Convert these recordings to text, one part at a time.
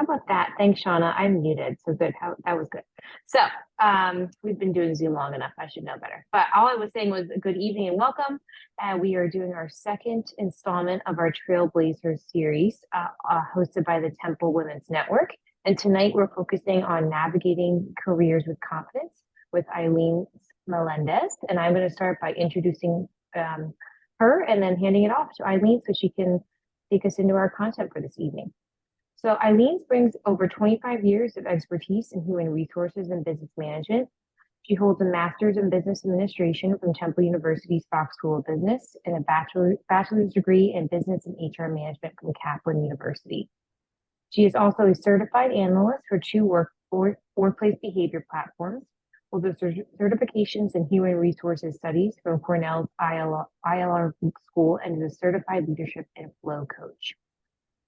How about that? Thanks, Shauna. I'm muted, so good. How that was good. So, we've been doing Zoom long enough. I should know better. But all I was saying was good evening and welcome. We are doing our second installment of our Trailblazer series, hosted by the Temple Women's Network. And tonight we're focusing on navigating careers with confidence with Eileen Melendez. And I'm going to start by introducing her and then handing it off to Eileen so she can take us into our content for this evening. So Eileen brings over 25 years of expertise in human resources and business management. She holds a master's in business administration from Temple University's Fox School of Business and a bachelor's degree in business and HR management from Kaplan University. She is also a certified analyst for two workplace behavior platforms, holds certifications in human resources studies from Cornell's ILR School, and is a certified leadership and flow coach.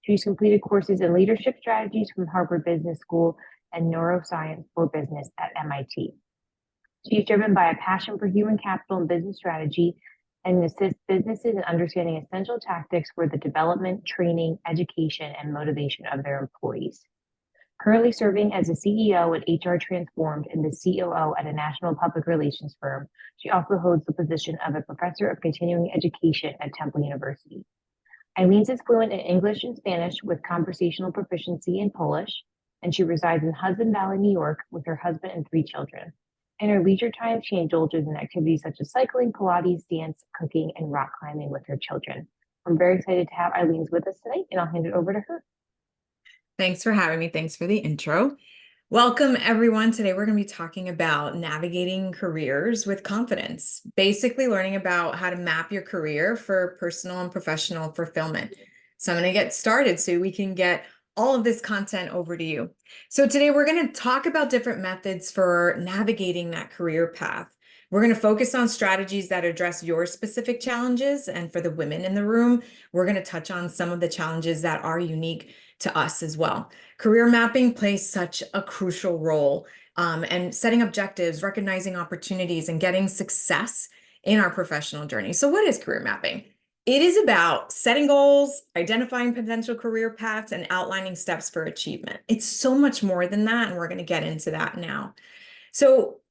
She's completed courses in leadership strategies from Harvard Business School and neuroscience for business at MIT. She is driven by a passion for human capital and business strategy and assists businesses in understanding essential tactics for the development, training, education, and motivation of their employees. Currently serving as a CEO at HR Transformed and the COO at a national public relations firm, she also holds the position of a professor of continuing education at Temple University. Eileen is fluent in English and Spanish with conversational proficiency in Polish, and she resides in Hudson Valley, New York, with her husband and 3 children. In her leisure time, she indulges in activities such as cycling, Pilates, dance, cooking, and rock climbing with her children. I'm very excited to have Eileen with us tonight, and I'll hand it over to her. Thanks for having me. Thanks for the intro. Welcome, everyone. Today, we're going to be talking about navigating careers with confidence, basically learning about how to map your career for personal and professional fulfillment. So I'm going to get started so we can get all of this content over to you. So today, we're going to talk about different methods for navigating that career path. We're going to focus on strategies that address your specific challenges. And for the women in the room, we're going to touch on some of the challenges that are unique to us as well. Career mapping plays such a crucial role, and setting objectives, recognizing opportunities, and getting success in our professional journey. So what is career mapping? It is about setting goals, identifying potential career paths, and outlining steps for achievement. It's so much more than that, and we're going to get into that now. So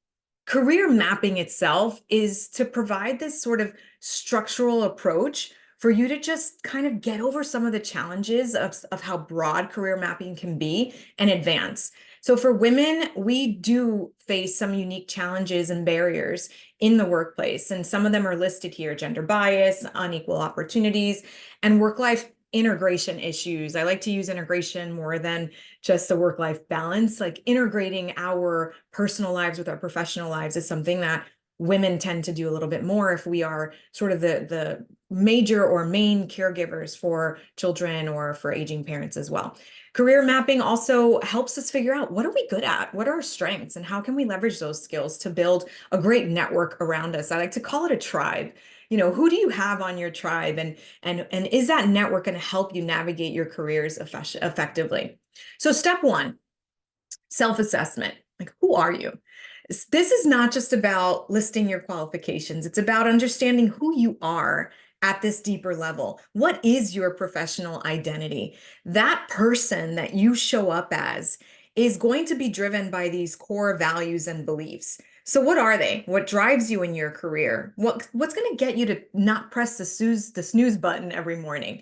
career mapping itself is to provide this sort of structural approach for you to just kind of get over some of the challenges of how broad career mapping can be and advance. So for women, we do face some unique challenges and barriers in the workplace. And some of them are listed here: gender bias, unequal opportunities, and work-life integration issues. I like to use integration more than just the work-life balance. Like integrating our personal lives with our professional lives is something that women tend to do a little bit more if we are sort of the major or main caregivers for children or for aging parents as well. Career mapping also helps us figure out, what are we good at? What are our strengths? And how can we leverage those skills to build a great network around us? I like to call it a tribe. You know, who do you have on your tribe? And is that network going to help you navigate your careers effectively? So step 1, self-assessment. Like, who are you? This is not just about listing your qualifications. It's about understanding who you are at this deeper level. What is your professional identity? That person that you show up as is going to be driven by these core values and beliefs. So what are they? What drives you in your career? What's going to get you to not press the snooze button every morning?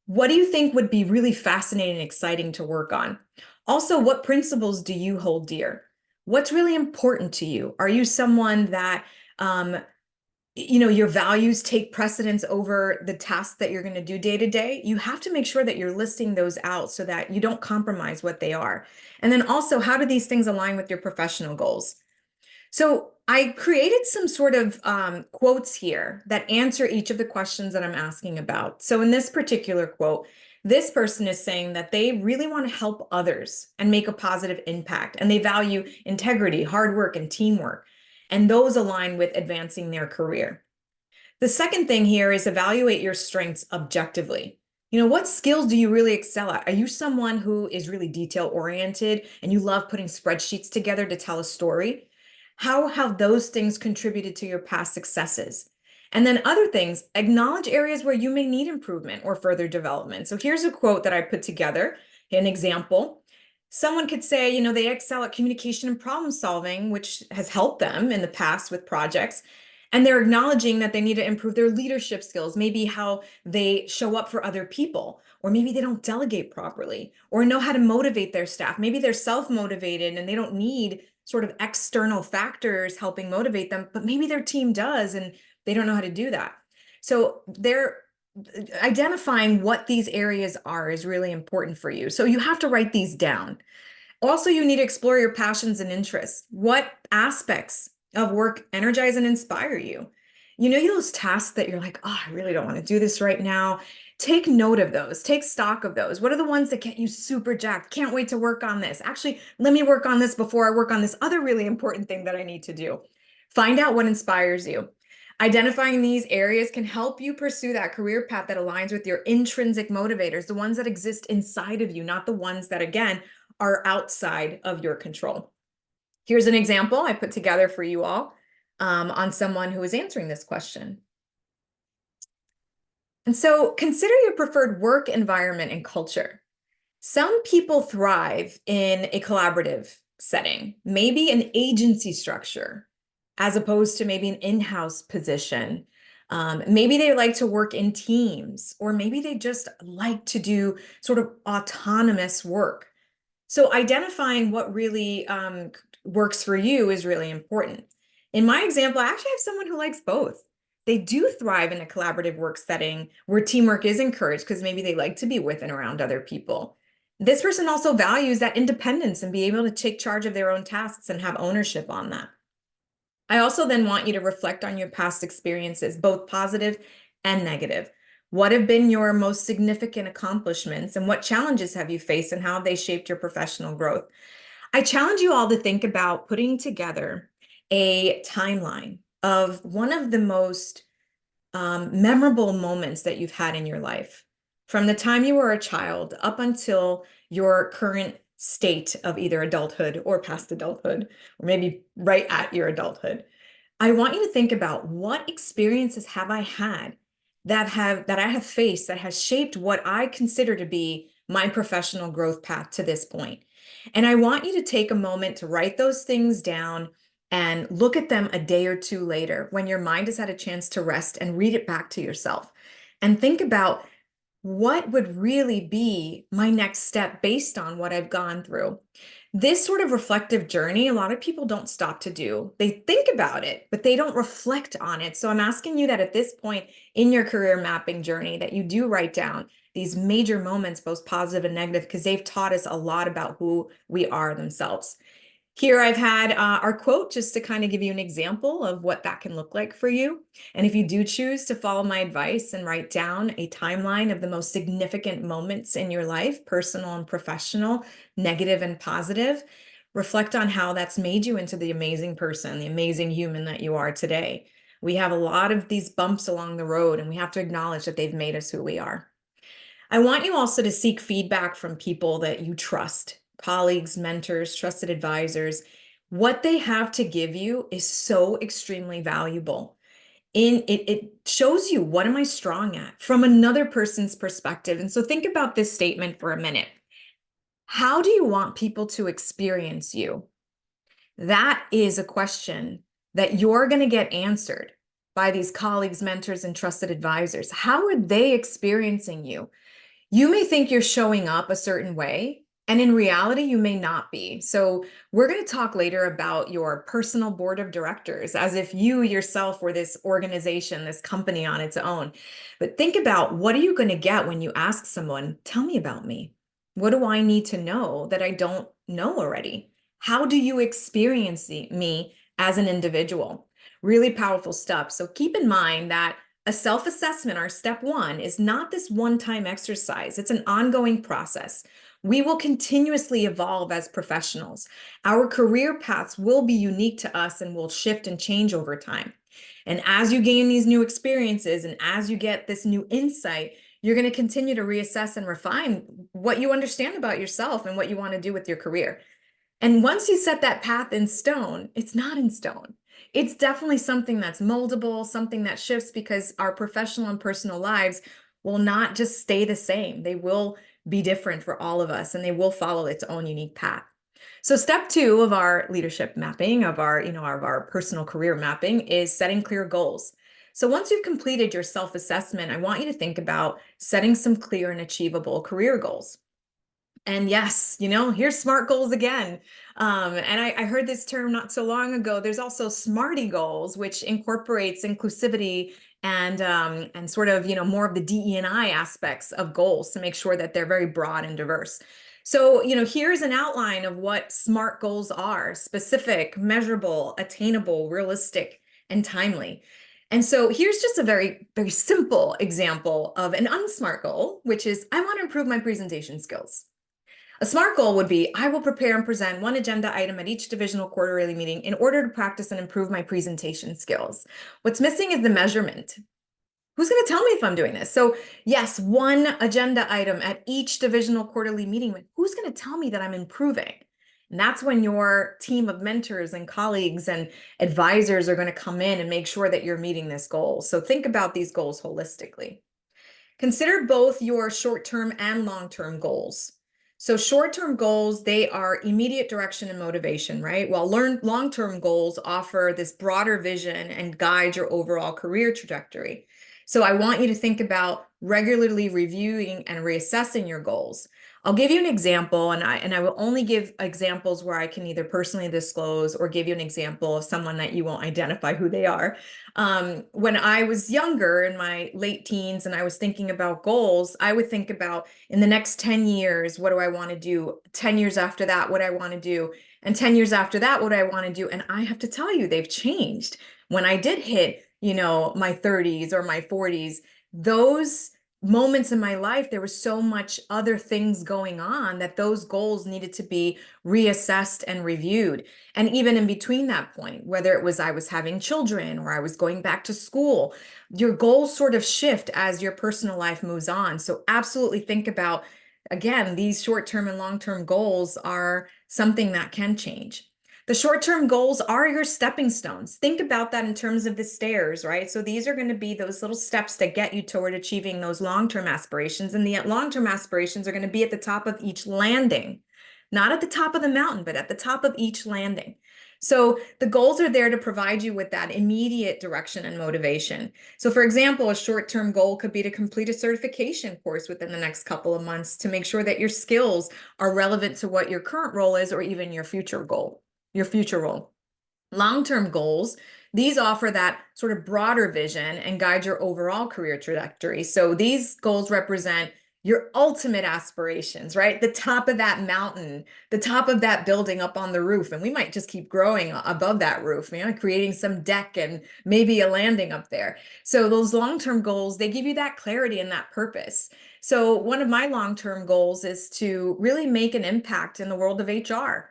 What do you think would be really fascinating and exciting to work on? Also, what principles do you hold dear? What's really important to you? Are you someone that, your values take precedence over the tasks that you're going to do day to day? You have to make sure that you're listing those out so that you don't compromise what they are. And then also, how do these things align with your professional goals? So I created some sort of quotes here that answer each of the questions that I'm asking about. So in this particular quote, this person is saying that they really want to help others and make a positive impact, and they value integrity, hard work, and teamwork. And those align with advancing their career. The second thing here is evaluate your strengths objectively. What skills do you really excel at? Are you someone who is really detail-oriented and you love putting spreadsheets together to tell a story? How have those things contributed to your past successes? And then other things, acknowledge areas where you may need improvement or further development. So here's a quote that I put together, an example. Someone could say, they excel at communication and problem solving, which has helped them in the past with projects. And they're acknowledging that they need to improve their leadership skills, maybe how they show up for other people, or maybe they don't delegate properly or know how to motivate their staff. Maybe they're self-motivated and they don't need sort of external factors helping motivate them, but maybe their team does and they don't know how to do that. So they're identifying what these areas are is really important for you. So you have to write these down. Also, you need to explore your passions and interests. What aspects of work energize and inspire you? Those tasks that you're like, oh, I really don't want to do this right now. Take note of those. Take stock of those. What are the ones that get you super jacked? Can't wait to work on this. Actually, let me work on this before I work on this other really important thing that I need to do. Find out what inspires you. Identifying these areas can help you pursue that career path that aligns with your intrinsic motivators, the ones that exist inside of you, not the ones that, again, are outside of your control. Here's an example I put together for you all on someone who is answering this question. And so consider your preferred work environment and culture. Some people thrive in a collaborative setting, maybe an agency structure, as opposed to maybe an in-house position. Maybe they like to work in teams, or maybe they just like to do sort of autonomous work. So identifying what really works for you is really important. In my example, I actually have someone who likes both. They do thrive in a collaborative work setting where teamwork is encouraged because maybe they like to be with and around other people. This person also values that independence and be able to take charge of their own tasks and have ownership on that. I also then want you to reflect on your past experiences, both positive and negative. What have been your most significant accomplishments and what challenges have you faced and how have they shaped your professional growth? I challenge you all to think about putting together a timeline of one of the most memorable moments that you've had in your life from the time you were a child up until your current state of either adulthood or past adulthood, or maybe right at your adulthood. I want you to think about what experiences have I had that I have faced that has shaped what I consider to be my professional growth path to this point. And I want you to take a moment to write those things down and look at them a day or two later when your mind has had a chance to rest and read it back to yourself and think about what would really be my next step based on what I've gone through. This sort of reflective journey, a lot of people don't stop to do. They think about it, but they don't reflect on it. So I'm asking you that at this point in your career mapping journey, that you do write down these major moments, both positive and negative, because they've taught us a lot about who we are themselves. Here I've had our quote just to kind of give you an example of what that can look like for you. And if you do choose to follow my advice and write down a timeline of the most significant moments in your life, personal and professional, negative and positive, reflect on how that's made you into the amazing person, the amazing human that you are today. We have a lot of these bumps along the road, and we have to acknowledge that they've made us who we are. I want you also to seek feedback from people that you trust, colleagues, mentors, trusted advisors. What they have to give you is so extremely valuable. It shows you, what am I strong at from another person's perspective. And so think about this statement for a minute. How do you want people to experience you? That is a question that you're going to get answered by these colleagues, mentors, and trusted advisors. How are they experiencing you? You may think you're showing up a certain way, and in reality, you may not be. So we're going to talk later about your personal board of directors, as if you yourself were this organization, this company on its own. But think about, what are you going to get when you ask someone, tell me about me? What do I need to know that I don't know already? How do you experience me as an individual? Really powerful stuff. So keep in mind that a self-assessment, our step one, is not this one-time exercise. It's an ongoing process. We will continuously evolve as professionals. Our career paths will be unique to us and will shift and change over time. And as you gain these new experiences and as you get this new insight, you're going to continue to reassess and refine what you understand about yourself and what you want to do with your career. And once you set that path in stone, it's not in stone. It's definitely something that's moldable, something that shifts, because our professional and personal lives will not just stay the same. They will be different for all of us, and they will follow its own unique path. So step two of our leadership mapping, of our personal career mapping, is setting clear goals. So once you've completed your self-assessment, I want you to think about setting some clear and achievable career goals. And yes, here's SMART goals again. And I heard this term not so long ago. There's also SMARTY goals, which incorporates inclusivity and sort of, more of the DE&I aspects of goals to make sure that they're very broad and diverse. So, here's an outline of what SMART goals are: specific, measurable, attainable, realistic, and timely. And so here's just a very, very simple example of an unsmart goal, which is I want to improve my presentation skills. A SMART goal would be, I will prepare and present one agenda item at each divisional quarterly meeting in order to practice and improve my presentation skills. What's missing is the measurement. Who's going to tell me if I'm doing this? So yes, one agenda item at each divisional quarterly meeting. Who's going to tell me that I'm improving? And that's when your team of mentors and colleagues and advisors are going to come in and make sure that you're meeting this goal. So think about these goals holistically. Consider both your short-term and long-term goals. So short-term goals, they are immediate direction and motivation, right? While long-term goals offer this broader vision and guide your overall career trajectory. So I want you to think about regularly reviewing and reassessing your goals. I'll give you an example, and I will only give examples where I can either personally disclose or give you an example of someone that you won't identify who they are. When I was younger, in my late teens, and I was thinking about goals, I would think about, in the next 10 years, what do I want to do? 10 years after that, what I want to do? And 10 years after that, what I want to do? And I have to tell you, they've changed. When I did hit, my 30s or my 40s, those moments in my life, there was so much other things going on that those goals needed to be reassessed and reviewed. And even in between that point, whether it was I was having children or I was going back to school, your goals sort of shift as your personal life moves on. So absolutely think about, again, these short-term and long-term goals are something that can change. The short-term goals are your stepping stones. Think about that in terms of the stairs, right? So these are going to be those little steps that get you toward achieving those long-term aspirations. And the long-term aspirations are going to be at the top of each landing, not at the top of the mountain, but at the top of each landing. So the goals are there to provide you with that immediate direction and motivation. So for example, a short-term goal could be to complete a certification course within the next couple of months to make sure that your skills are relevant to what your current role is or even your future role. Long-term goals, these offer that sort of broader vision and guide your overall career trajectory. So these goals represent your ultimate aspirations, right? The top of that mountain, the top of that building up on the roof. And we might just keep growing above that roof, creating some deck and maybe a landing up there. So those long-term goals, they give you that clarity and that purpose. So one of my long-term goals is to really make an impact in the world of HR.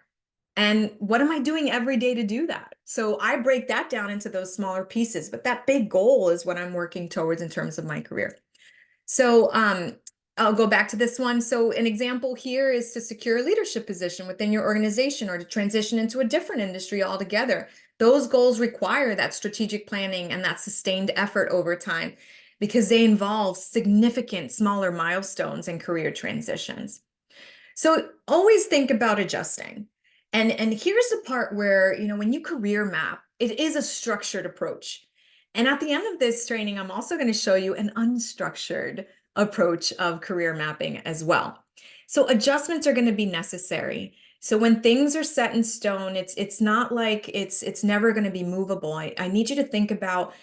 And what am I doing every day to do that? So I break that down into those smaller pieces, but that big goal is what I'm working towards in terms of my career. So I'll go back to this one. So an example here is to secure a leadership position within your organization or to transition into a different industry altogether. Those goals require that strategic planning and that sustained effort over time because they involve significant smaller milestones and career transitions. So always think about adjusting. And here's the part where, when you career map, it is a structured approach. And at the end of this training, I'm also going to show you an unstructured approach of career mapping as well. So adjustments are going to be necessary. So when things are set in stone, it's not like it's never going to be movable. I need you to think about,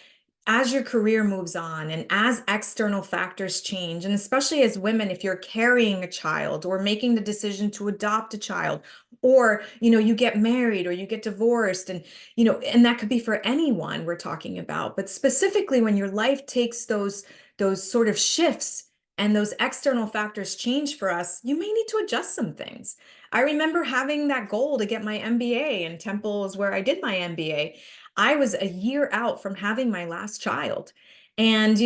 as your career moves on and as external factors change, and especially as women, if you're carrying a child or making the decision to adopt a child, or, you get married or you get divorced, and, and that could be for anyone we're talking about, but specifically when your life takes those sort of shifts and those external factors change for us, you may need to adjust some things. I remember having that goal to get my MBA, and Temple is where I did my MBA. I was a year out from having my last child. And,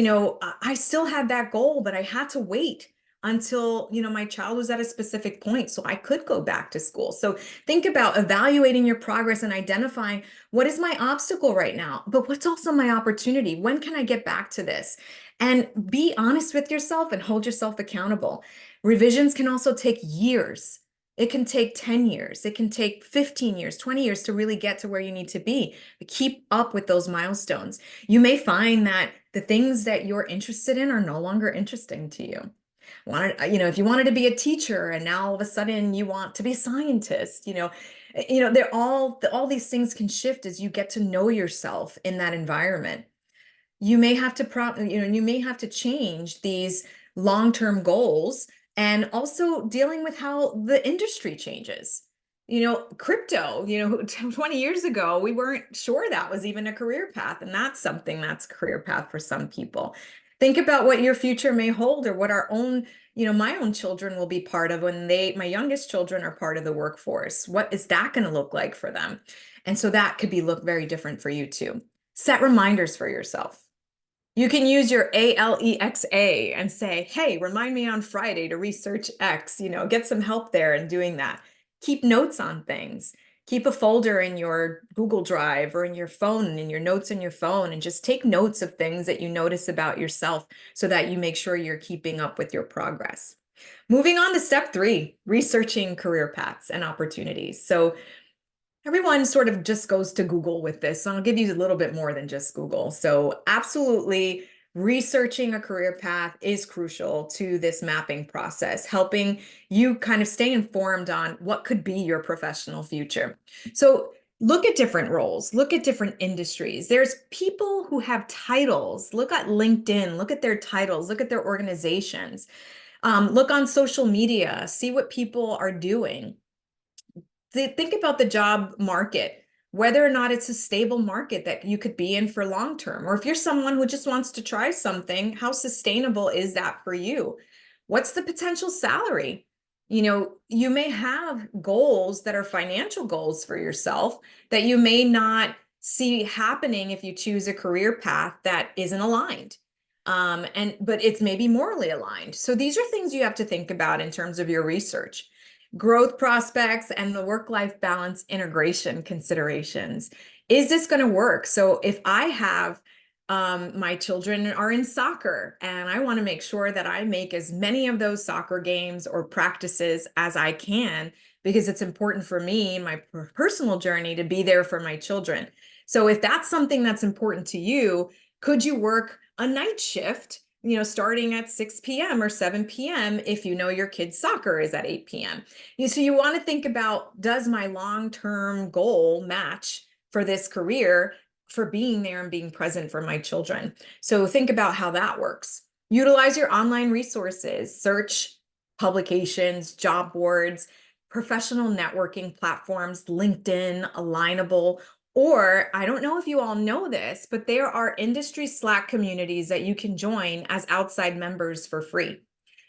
I still had that goal, but I had to wait until, my child was at a specific point so I could go back to school. So think about evaluating your progress and identifying what is my obstacle right now, but what's also my opportunity? When can I get back to this? And be honest with yourself and hold yourself accountable. Revisions can also take years. It can take 10 years. It can take 15 years, 20 years to really get to where you need to be. But keep up with those milestones. You may find that the things that you're interested in are no longer interesting to you. If you wanted to be a teacher and now all of a sudden you want to be a scientist, they're all these things can shift as you get to know yourself in that environment. You may have to you may have to change these long-term goals, and also dealing with how the industry changes. Crypto, 20 years ago, we weren't sure that was even a career path, and that's something that's a career path for some people. Think about what your future may hold, or what our own, my own children will be part of when my youngest children are part of the workforce. What is that going to look like for them? And so that could look very different for you too. Set reminders for yourself. You can use your ALEXA and say, hey, remind me on Friday to research X, get some help there in doing that. Keep notes on things. Keep a folder in your Google Drive or in your phone, in your notes in your phone, and just take notes of things that you notice about yourself so that you make sure you're keeping up with your progress. Moving on to step 3, researching career paths and opportunities. So everyone sort of just goes to Google with this. So I'll give you a little bit more than just Google. So absolutely, researching a career path is crucial to this mapping process, helping you kind of stay informed on what could be your professional future. So look at different roles, look at different industries. There's people who have titles. Look at LinkedIn, look at their titles, look at their organizations. Look on social media, see what people are doing. Think about the job market, whether or not it's a stable market that you could be in for long term, or if you're someone who just wants to try something, how sustainable is that for you? What's the potential salary? You may have goals that are financial goals for yourself that you may not see happening if you choose a career path that isn't aligned. But it's maybe morally aligned. So these are things you have to think about in terms of your research. Growth prospects and the work-life balance integration considerations. Is this going to work? So if I have my children are in soccer and I want to make sure that I make as many of those soccer games or practices as I can, because it's important for me, my personal journey, to be there for my children. So if that's something that's important to you, could you work a night shift, starting at 6 p.m. or 7 p.m. if your kid's soccer is at 8 p.m. So you want to think about, does my long-term goal match for this career, for being there and being present for my children? So think about how that works. Utilize your online resources, search publications, job boards, professional networking platforms, LinkedIn, Alignable. Or I don't know if you all know this, but there are industry Slack communities that you can join as outside members for free.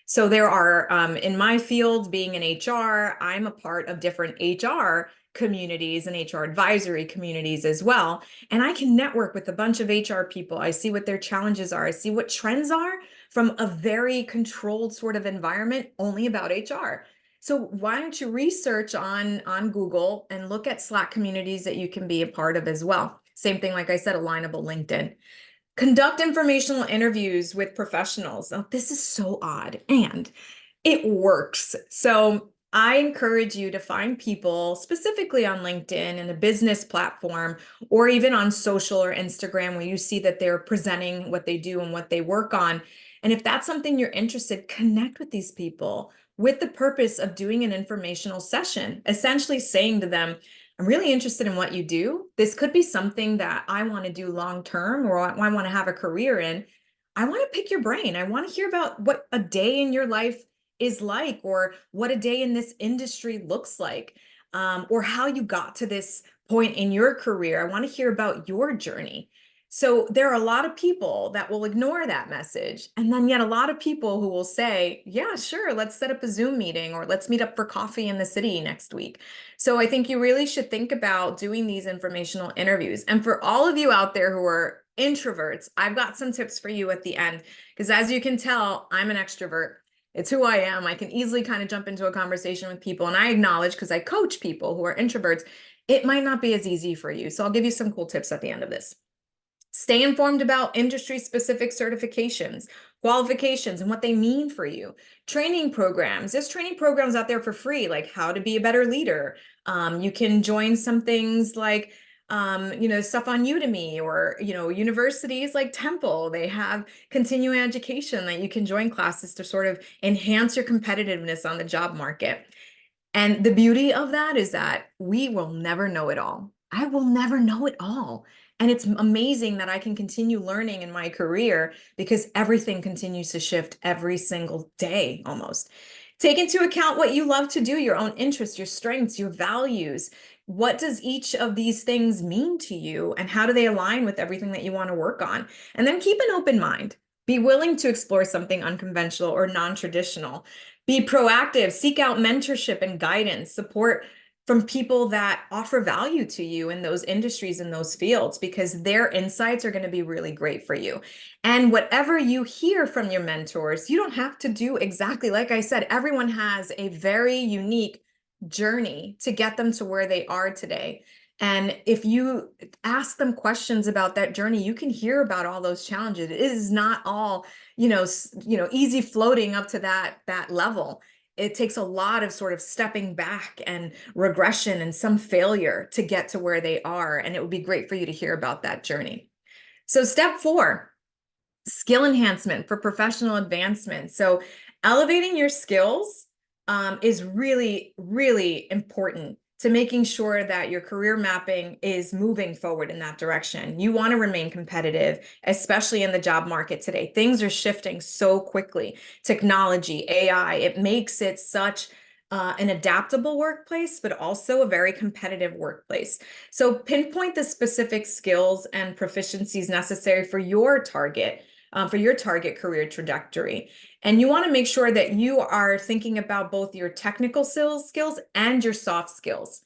So there are, in my field, being in HR, I'm a part of different HR communities and HR advisory communities as well. And I can network with a bunch of HR people. I see what their challenges are. I see what trends are from a very controlled sort of environment only about HR. So why don't you research on Google and look at Slack communities that you can be a part of as well. Same thing, like I said, Alignable, LinkedIn. Conduct informational interviews with professionals. Now, this is so odd, and it works. So I encourage you to find people specifically on LinkedIn and a business platform, or even on social or Instagram, where you see that they're presenting what they do and what they work on. And if that's something you're interested, connect with these people with the purpose of doing an informational session, essentially saying to them, I'm really interested in what you do. This could be something that I want to do long term, or I want to have a career in. I want to pick your brain. I want to hear about what a day in your life is like, or what a day in this industry looks like, or how you got to this point in your career. I want to hear about your journey. So there are a lot of people that will ignore that message. And then yet a lot of people who will say, yeah, sure, let's set up a Zoom meeting, or let's meet up for coffee in the city next week. So I think you really should think about doing these informational interviews. And for all of you out there who are introverts, I've got some tips for you at the end, because as you can tell, I'm an extrovert. It's who I am. I can easily kind of jump into a conversation with people, and I acknowledge, because I coach people who are introverts, it might not be as easy for you. So I'll give you some cool tips at the end of this. Stay informed about industry-specific certifications, qualifications, and what they mean for you. Training programs. There's training programs out there for free, like how to be a better leader. You can join some things like, stuff on Udemy, or, universities like Temple. They have continuing education that you can join classes to sort of enhance your competitiveness on the job market. And the beauty of that is that we will never know it all. I will never know it all. And it's amazing that I can continue learning in my career because everything continues to shift every single day almost. Take into account what you love to do, your own interests, your strengths, your values. What does each of these things mean to you, and how do they align with everything that you want to work on? And then keep an open mind. Be willing to explore something unconventional or non-traditional. Be proactive, seek out mentorship and guidance, support from people that offer value to you in those industries, in those fields, because their insights are going to be really great for you. And whatever you hear from your mentors, you don't have to do exactly like I said. Everyone has a very unique journey to get them to where they are today. And if you ask them questions about that journey, you can hear about all those challenges. It is not all easy floating up to that level. It takes a lot of sort of stepping back and regression and some failure to get to where they are. And it would be great for you to hear about that journey. So step 4, skill enhancement for professional advancement. So elevating your skills is really, really important to making sure that your career mapping is moving forward in that direction. You want to remain competitive, especially in the job market today. Things are shifting so quickly. Technology, AI, it makes it such an adaptable workplace, but also a very competitive workplace. So pinpoint the specific skills and proficiencies necessary for your target career trajectory. And you want to make sure that you are thinking about both your technical skills and your soft skills,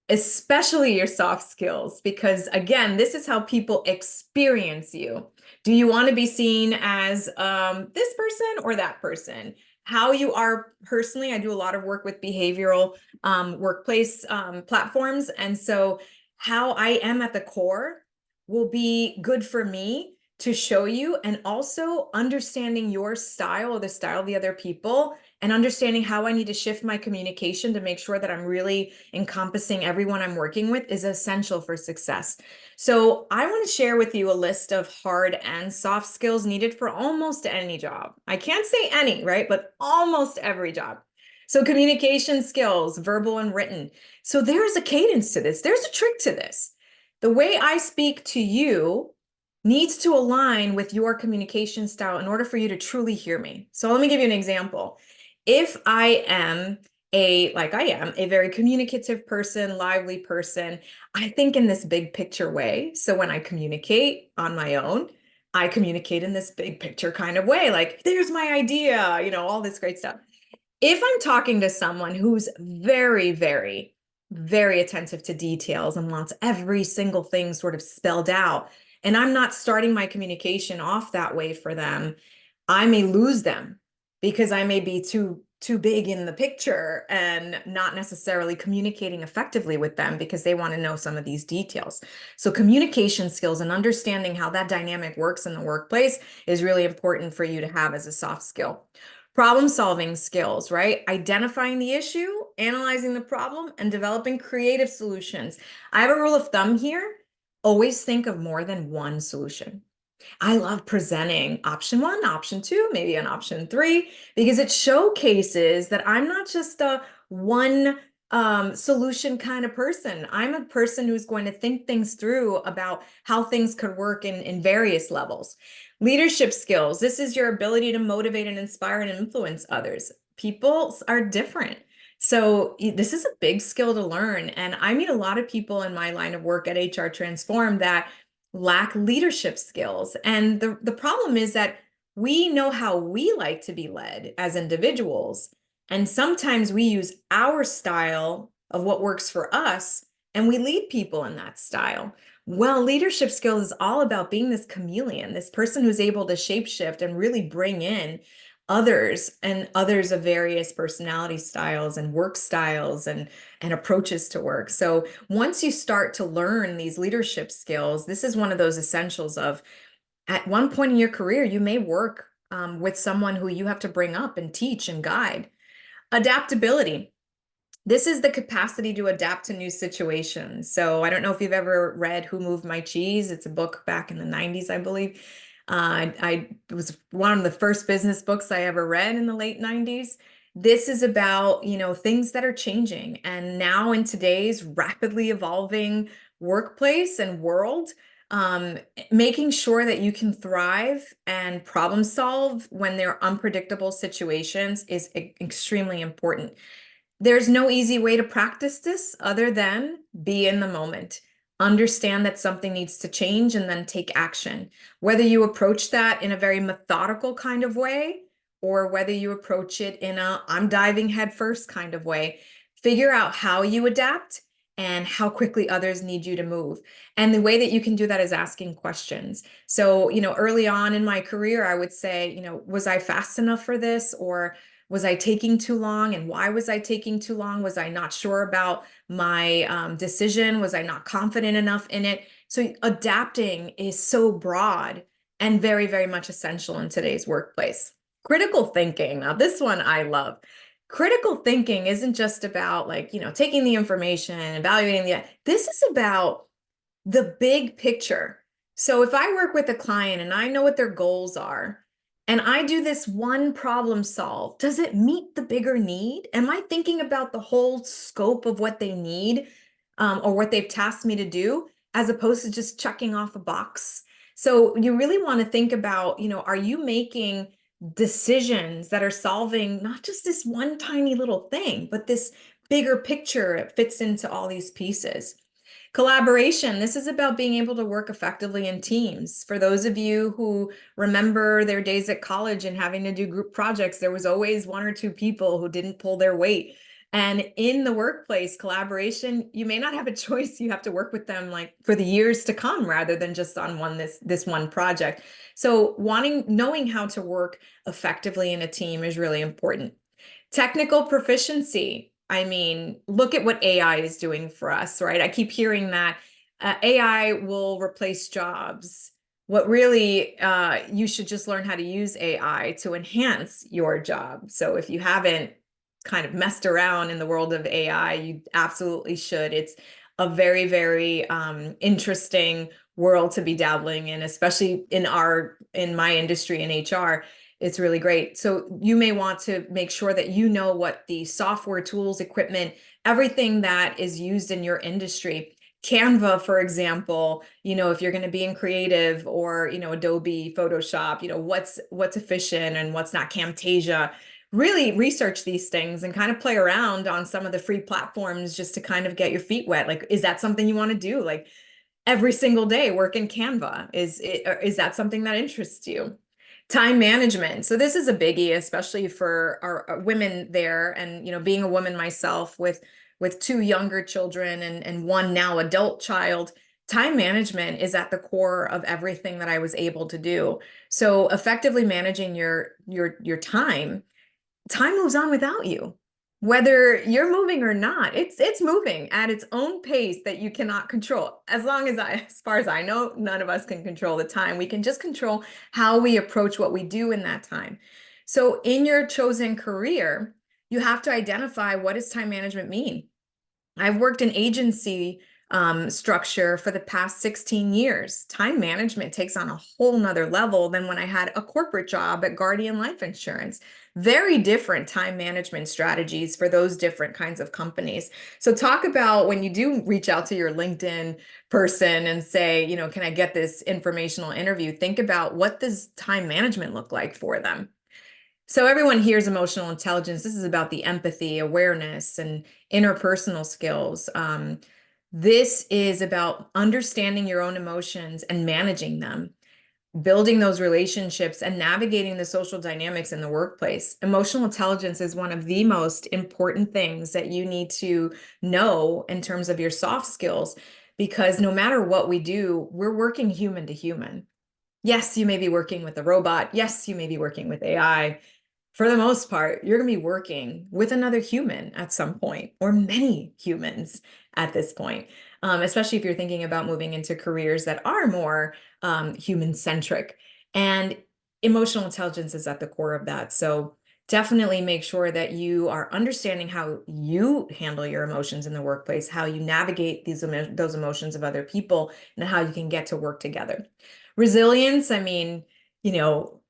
especially your soft skills, because again, this is how people experience you. Do you want to be seen as this person or that person? How you are personally. I do a lot of work with behavioral workplace platforms. And so how I am at the core will be good for me to show you, and also understanding your style or the style of the other people, and understanding how I need to shift my communication to make sure that I'm really encompassing everyone I'm working with is essential for success. So I want to share with you a list of hard and soft skills needed for almost any job. I can't say any, right? But almost every job. So communication skills, verbal and written. So there's a cadence to this. There's a trick to this. The way I speak to you needs to align with your communication style in order for you to truly hear me. So let me give you an example. If I am a very communicative person, lively person, I think in this big picture way. So when I communicate on my own, I communicate in this big picture kind of way, like, there's my idea, all this great stuff. If I'm talking to someone who's very, very, very attentive to details and wants every single thing sort of spelled out, and I'm not starting my communication off that way for them, I may lose them because I may be too big in the picture and not necessarily communicating effectively with them because they want to know some of these details. So communication skills and understanding how that dynamic works in the workplace is really important for you to have as a soft skill. Problem-solving skills, right? Identifying the issue, analyzing the problem, and developing creative solutions. I have a rule of thumb here. Always think of more than one solution. I love presenting option 1, option 2, maybe an option 3, because it showcases that I'm not just a one solution kind of person. I'm a person who's going to think things through about how things could work in various levels. Leadership skills. This is your ability to motivate and inspire and influence others. People are different. So this is a big skill to learn. And I meet a lot of people in my line of work at HR Transform that lack leadership skills. And the problem is that we know how we like to be led as individuals. And sometimes we use our style of what works for us, and we lead people in that style. Well, leadership skills is all about being this chameleon, this person who's able to shapeshift and really bring in others and others of various personality styles and work styles and approaches to work. So once you start to learn these leadership skills, this is one of those essentials of at one point in your career, you may work with someone who you have to bring up and teach and guide. Adaptability. This is the capacity to adapt to new situations. So I don't know if you've ever read Who Moved My Cheese. It's a book back in the 90s, I believe. It was one of the first business books I ever read in the late 90s. This is about, things that are changing. And now in today's rapidly evolving workplace and world, um, making sure that you can thrive and problem solve when there are unpredictable situations is extremely important. There's no easy way to practice this other than be in the moment. Understand that something needs to change and then take action. Whether you approach that in a very methodical kind of way or whether you approach it in a I'm diving headfirst kind of way, figure out how you adapt and how quickly others need you to move. And the way that you can do that is asking questions. So, early on in my career, I would say, was I fast enough for this? Or was I taking too long? And why was I taking too long? Was I not sure about my decision? Was I not confident enough in it? So adapting is so broad and very, very much essential in today's workplace. Critical thinking. Now, this one I love. Critical thinking isn't just about taking the information, evaluating this is about the big picture. So if I work with a client and I know what their goals are, and I do this one problem solve, does it meet the bigger need? Am I thinking about the whole scope of what they need, or what they've tasked me to do, as opposed to just checking off a box? So you really want to think about, are you making decisions that are solving not just this one tiny little thing, but this bigger picture? It fits into all these pieces. Collaboration. This is about being able to work effectively in teams. For those of you who remember their days at college and having to do group projects, there was always one or two people who didn't pull their weight. And in the workplace, collaboration, you may not have a choice. You have to work with them like for the years to come rather than just on this one project. So knowing how to work effectively in a team is really important. Technical proficiency. I mean, look at what AI is doing for us, right? I keep hearing that AI will replace jobs. What really, you should just learn how to use AI to enhance your job. So if you haven't kind of messed around in the world of AI, you absolutely should. It's a very, very interesting world to be dabbling in, especially in my industry in HR. It's really great. So you may want to make sure that you know what the software tools, equipment, everything that is used in your industry. Canva, for example, if you're going to be in creative or, Adobe, Photoshop, what's efficient and what's not. Camtasia. Really research these things and kind of play around on some of the free platforms just to kind of get your feet wet. Like, is that something you want to do? Like every single day work in Canva? Is that something that interests you? Time management. So this is a biggie, especially for our women there. And, being a woman myself with two younger children and one now adult child, time management is at the core of everything that I was able to do. So effectively managing your time moves on without you. Whether you're moving or not, it's moving at its own pace that you cannot control. As far as I know, none of us can control the time. We can just control how we approach what we do in that time. So in your chosen career, you have to identify, what does time management mean? I've worked in agency structure for the past 16 years. Time management takes on a whole nother level than when I had a corporate job at Guardian Life Insurance. Very different time management strategies for those different kinds of companies. So talk about when you do reach out to your LinkedIn person and say, can I get this informational interview? Think about, what does time management look like for them? So everyone hears emotional intelligence. This is about the empathy, awareness, and interpersonal skills. This is about understanding your own emotions and managing them, building those relationships, and navigating the social dynamics in the workplace. Emotional intelligence is one of the most important things that you need to know in terms of your soft skills, because no matter what we do, we're working human to human. Yes, you may be working with a robot. Yes, you may be working with AI. for the most part, you're going to be working with another human at some point, or many humans at this point, especially if you're thinking about moving into careers that are more human centric. And emotional intelligence is at the core of that. So definitely make sure that you are understanding how you handle your emotions in the workplace, how you navigate those emotions of other people, and how you can get to work together. Resilience, I mean,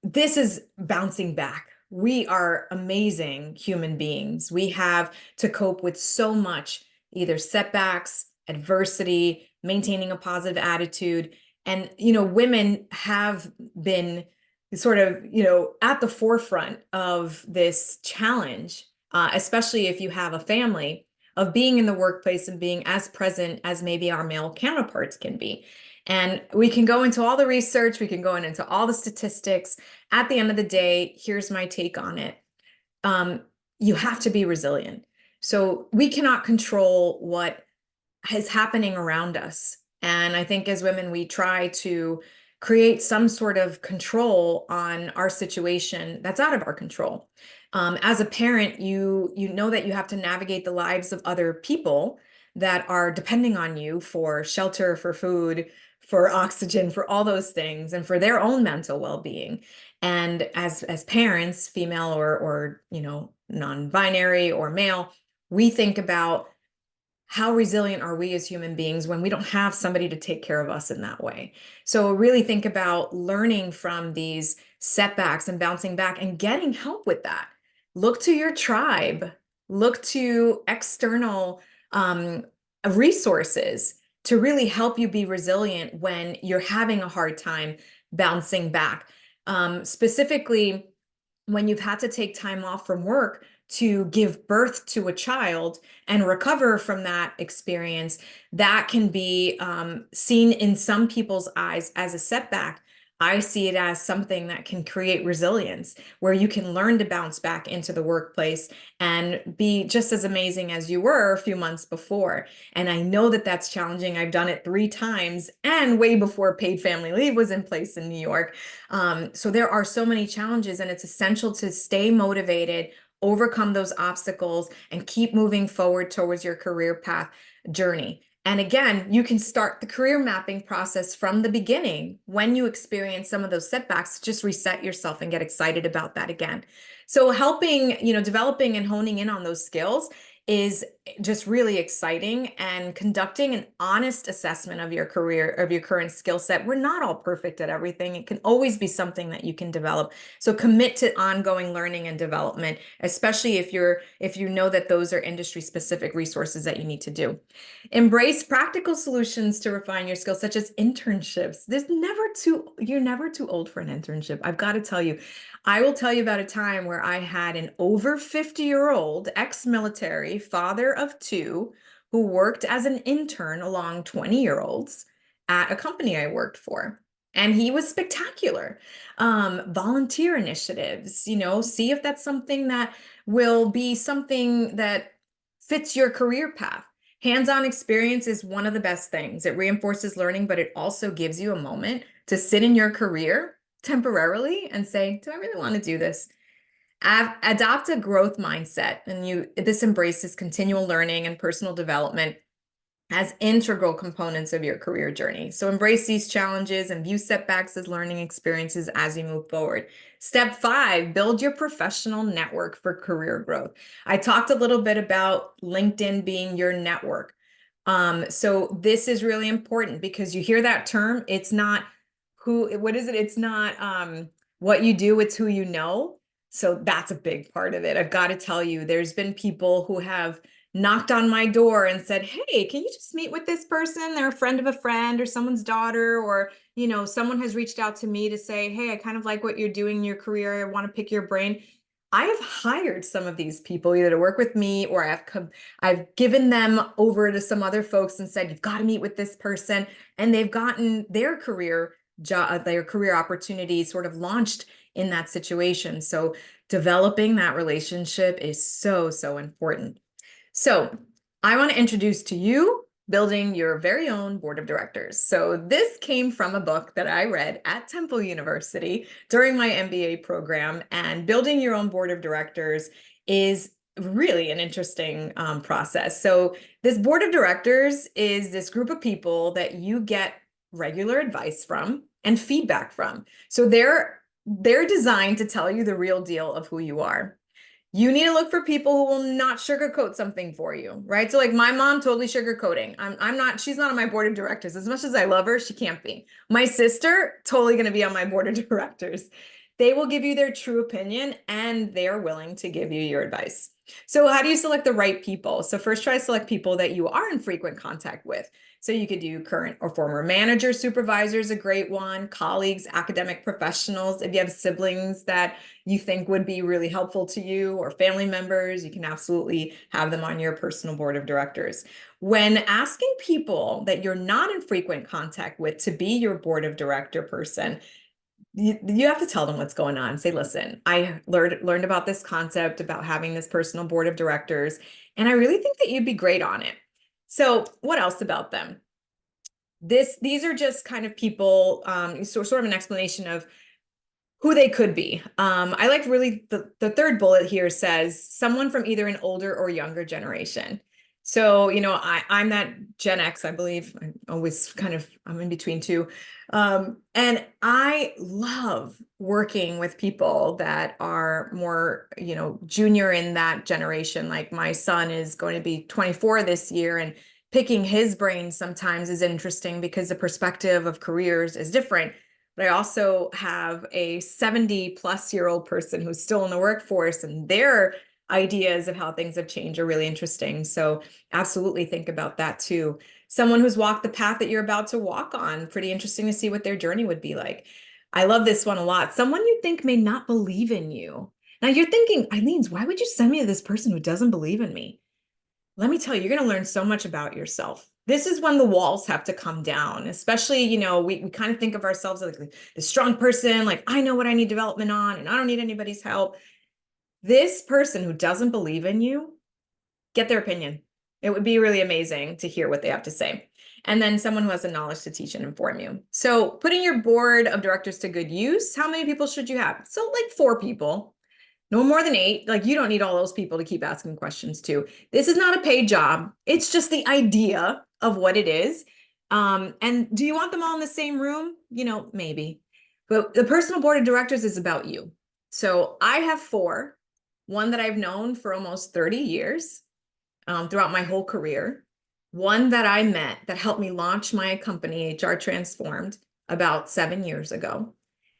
this is bouncing back. We are amazing human beings. We have to cope with so much, either setbacks, adversity, maintaining a positive attitude. And, women have been sort of, at the forefront of this challenge, especially if you have a family, of being in the workplace and being as present as maybe our male counterparts can be. And we can go into all the research, we can go into all the statistics. At the end of the day, here's my take on it. You have to be resilient. So we cannot control what is happening around us. And I think as women, we try to create some sort of control on our situation that's out of our control. As a parent, you know that you have to navigate the lives of other people that are depending on you for shelter, for food, for oxygen, for all those things, and for their own mental well-being. And as parents, female or non-binary or male, we think about how resilient are we as human beings when we don't have somebody to take care of us in that way? So really think about learning from these setbacks and bouncing back and getting help with that. Look to your tribe, look to external resources to really help you be resilient when you're having a hard time bouncing back. Specifically, when you've had to take time off from work to give birth to a child and recover from that experience, that can be seen in some people's eyes as a setback. I see it as something that can create resilience, where you can learn to bounce back into the workplace and be just as amazing as you were a few months before. And I know that that's challenging. I've done it 3 times, and way before paid family leave was in place in New York. So there are so many challenges, and it's essential to stay motivated, overcome those obstacles, and keep moving forward towards your career path journey. And again, you can start the career mapping process from the beginning. When you experience some of those setbacks, just reset yourself and get excited about that again. So helping, developing and honing in on those skills is just really exciting, and conducting an honest assessment of your career, of your current skill set. We're not all perfect at everything. It can always be something that you can develop. So commit to ongoing learning and development, especially if you know that those are industry specific resources that you need to do. Embrace practical solutions to refine your skills, such as internships. You're never too old for an internship. I've got to tell you, I will tell you about a time where I had an over 50-year-old ex-military father of 2 who worked as an intern along 20-year-olds at a company I worked for. And he was spectacular. Volunteer initiatives, see if that's something that will be something that fits your career path. Hands-on experience is one of the best things. It reinforces learning, but it also gives you a moment to sit in your career temporarily and say, do I really want to do this? Adopt a growth mindset, and this embraces continual learning and personal development as integral components of your career journey. So embrace these challenges and view setbacks as learning experiences as you move forward. Step 5, build your professional network for career growth. I talked a little bit about LinkedIn being your network. So this is really important, because you hear that term. It's not what is it? It's not what you do, it's who you know. So that's a big part of it. I've got to tell you, there's been people who have knocked on my door and said, hey, can you just meet with this person? They're a friend of a friend or someone's daughter, or, someone has reached out to me to say, hey, I kind of like what you're doing in your career. I want to pick your brain. I have hired some of these people either to work with me, or I've given them over to some other folks and said, you've got to meet with this person. And they've gotten their career opportunities sort of launched in that situation. So developing that relationship is so, so important. So I want to introduce to you building your very own board of directors. So this came from a book that I read at Temple University during my MBA program, and building your own board of directors is really an interesting process. So this board of directors is this group of people that you get regular advice from and feedback from. So they're designed to tell you the real deal of who you are. You need to look for people who will not sugarcoat something for you, right? So like my mom, totally sugarcoating. I'm not, she's not on my board of directors. As much as I love her, she can't be. My sister, totally going to be on my board of directors. They will give you their true opinion and they're willing to give you your advice. So how do you select the right people? So first try to select people that you are in frequent contact with. So you could do current or former manager, supervisors, a great one, colleagues, academic professionals. If you have siblings that you think would be really helpful to you, or family members, you can absolutely have them on your personal board of directors. When asking people that you're not in frequent contact with to be your board of director person, you have to tell them what's going on. Say, listen, I learned about this concept about having this personal board of directors, and I really think that you'd be great on it. So what else about them? These are just kind of people, sort of an explanation of who they could be. I like really the third bullet here says someone from either an older or younger generation. So, I'm that Gen X, I believe. I'm in between two. And I love working with people that are more, junior in that generation. Like my son is going to be 24 this year, and picking his brain sometimes is interesting because the perspective of careers is different. But I also have a 70-plus-year-old person who's still in the workforce, and their ideas of how things have changed are really interesting. So absolutely think about that too. Someone who's walked the path that you're about to walk on, pretty interesting to see what their journey would be like. I love this one a lot. Someone you think may not believe in you. Now you're thinking, Eileen, why would you send me to this person who doesn't believe in me? Let me tell you, you're going to learn so much about yourself. This is when the walls have to come down, especially, we kind of think of ourselves as like the strong person, like I know what I need development on and I don't need anybody's help. This person who doesn't believe in you, get their opinion. It would be really amazing to hear what they have to say. And then someone who has the knowledge to teach and inform you. So putting your board of directors to good use, how many people should you have? So like 4 people. No more than 8. Like you don't need all those people to keep asking questions to. This is not a paid job. It's just the idea of what it is. And do you want them all in the same room? Maybe. But the personal board of directors is about you. So I have 4. One that I've known for almost 30 years, throughout my whole career. One that I met that helped me launch my company, HR Transformed, about 7 years ago.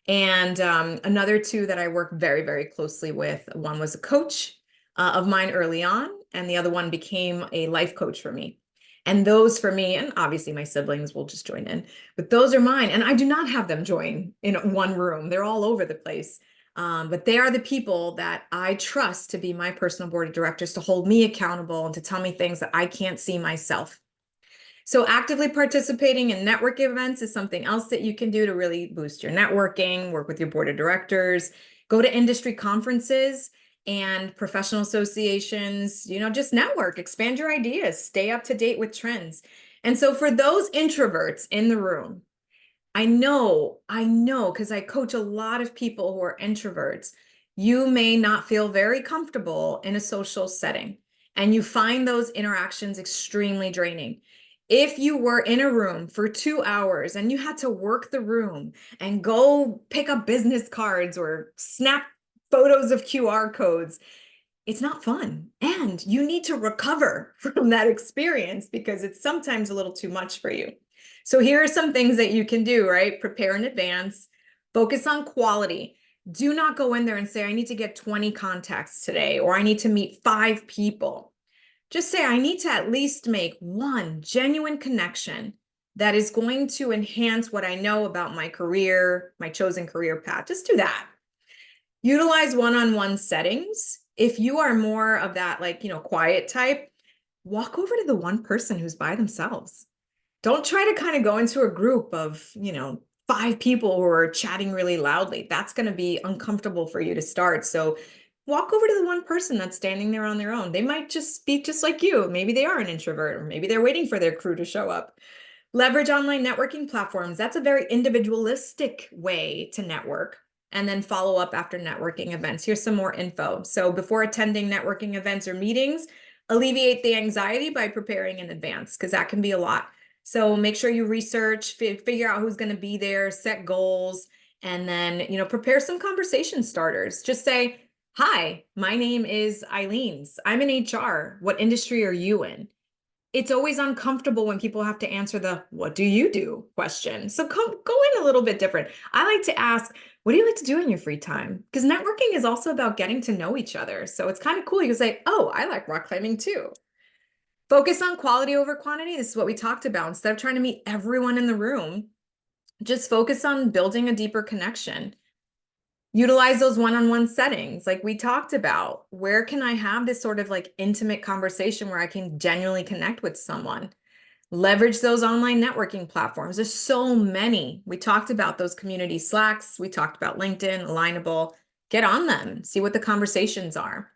And another 2 that I work very, very closely with. One was a coach of mine early on, and the other one became a life coach for me. And those for me, and obviously my siblings will just join in, but those are mine. And I do not have them join in one room. They're all over the place. But they are the people that I trust to be my personal board of directors, to hold me accountable and to tell me things that I can't see myself. So actively participating in network events is something else that you can do to really boost your networking, work with your board of directors, go to industry conferences and professional associations, just network, expand your ideas, stay up to date with trends. And so for those introverts in the room, I know, because I coach a lot of people who are introverts, you may not feel very comfortable in a social setting, and you find those interactions extremely draining. If you were in a room for 2 hours and you had to work the room and go pick up business cards or snap photos of QR codes, it's not fun. And you need to recover from that experience because it's sometimes a little too much for you. So here are some things that you can do, right? Prepare in advance, focus on quality. Do not go in there and say, I need to get 20 contacts today, or I need to meet 5 people. Just say, I need to at least make one genuine connection that is going to enhance what I know about my career, my chosen career path. Just do that. Utilize one-on-one settings. If you are more of that, quiet type, walk over to the one person who's by themselves. Don't try to kind of go into a group of, 5 people who are chatting really loudly. That's going to be uncomfortable for you to start. So walk over to the one person that's standing there on their own. They might just be just like you. Maybe they are an introvert, or maybe they're waiting for their crew to show up. Leverage online networking platforms. That's a very individualistic way to network. And then follow up after networking events. Here's some more info. So before attending networking events or meetings, alleviate the anxiety by preparing in advance, because that can be a lot. So make sure you research, figure out who's going to be there, set goals, and then, prepare some conversation starters. Just say, hi, my name is Eileen's. I'm in HR. What industry are you in? It's always uncomfortable when people have to answer the "what do you do?" question. So go in a little bit different. I like to ask, what do you like to do in your free time? Because networking is also about getting to know each other. So it's kind of cool. You can say, oh, I like rock climbing too. Focus on quality over quantity. This is what we talked about. Instead of trying to meet everyone in the room, just focus on building a deeper connection. Utilize those one-on-one settings like we talked about. Where can I have this sort of like intimate conversation where I can genuinely connect with someone? Leverage those online networking platforms. There's so many. We talked about those community Slacks. We talked about LinkedIn, Alignable. Get on them, see what the conversations are.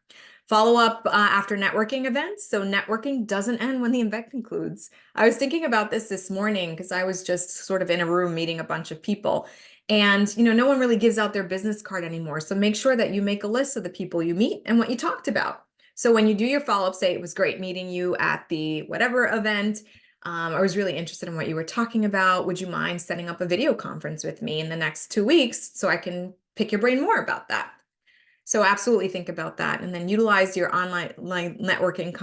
Follow up after networking events. So networking doesn't end when the event concludes. I was thinking about this morning because I was just sort of in a room meeting a bunch of people. And, no one really gives out their business card anymore. So make sure that you make a list of the people you meet and what you talked about. So when you do your follow-up, say, it was great meeting you at the whatever event. I was really interested in what you were talking about. Would you mind setting up a video conference with me in the next 2 weeks so I can pick your brain more about that? So absolutely think about that. And then utilize your online networking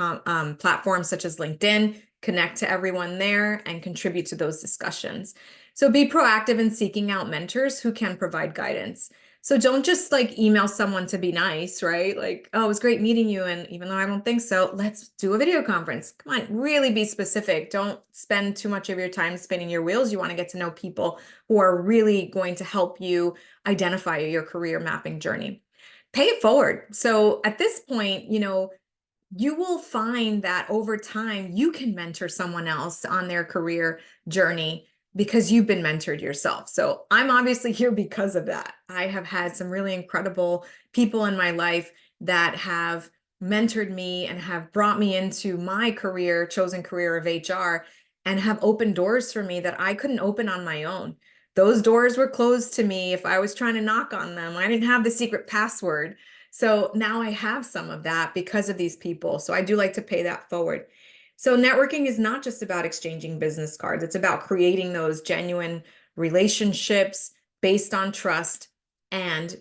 platforms such as LinkedIn, connect to everyone there and contribute to those discussions. So be proactive in seeking out mentors who can provide guidance. So don't just like email someone to be nice, right? Like, oh, it was great meeting you. And even though I don't think so, let's do a video conference. Come on, really be specific. Don't spend too much of your time spinning your wheels. You want to get to know people who are really going to help you identify your career mapping journey. Pay it forward. So at this point, you will find that over time, you can mentor someone else on their career journey because you've been mentored yourself. So I'm obviously here because of that. I have had some really incredible people in my life that have mentored me and have brought me into my career, chosen career of HR, and have opened doors for me that I couldn't open on my own. Those doors were closed to me if I was trying to knock on them. I didn't have the secret password. So now I have some of that because of these people. So I do like to pay that forward. So networking is not just about exchanging business cards. It's about creating those genuine relationships based on trust, and